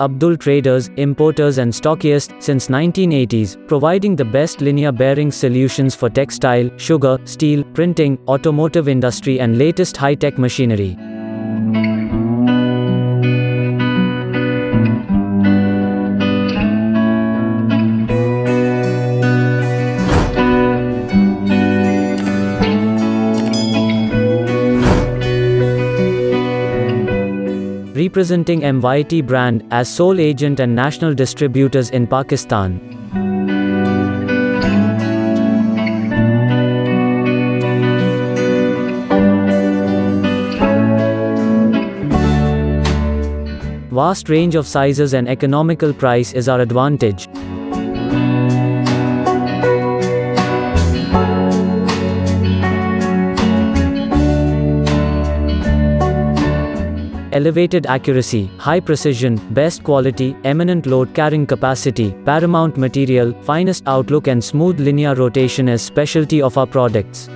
Abdul Traders, importers and stockists since 1980s, providing the best linear bearing solutions for textile, sugar, steel, printing, automotive industry and latest high-tech machinery. Representing Meiyate brand as sole agent and national distributors in Pakistan. Vast range of sizes and economical price is our advantage. Elevated accuracy, high precision, best quality, eminent load carrying capacity, paramount material, finest outlook and smooth linear rotation is specialty of our products.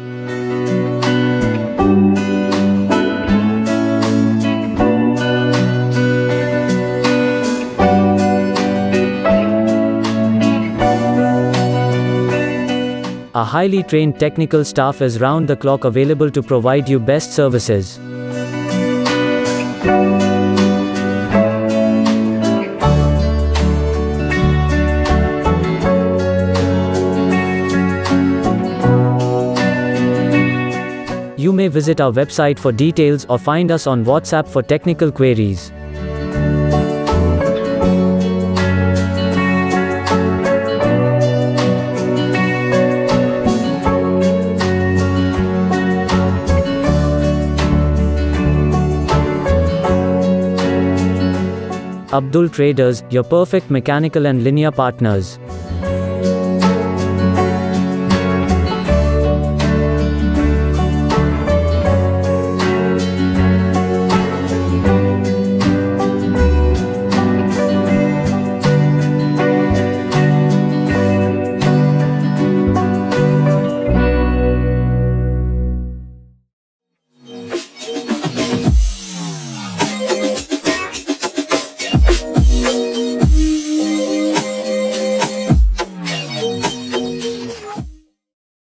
Our highly trained technical staff is round the clock available to provide you best services. You may visit our website for details or find us on WhatsApp for technical queries. Abdul Traders, your perfect mechanical and linear partners.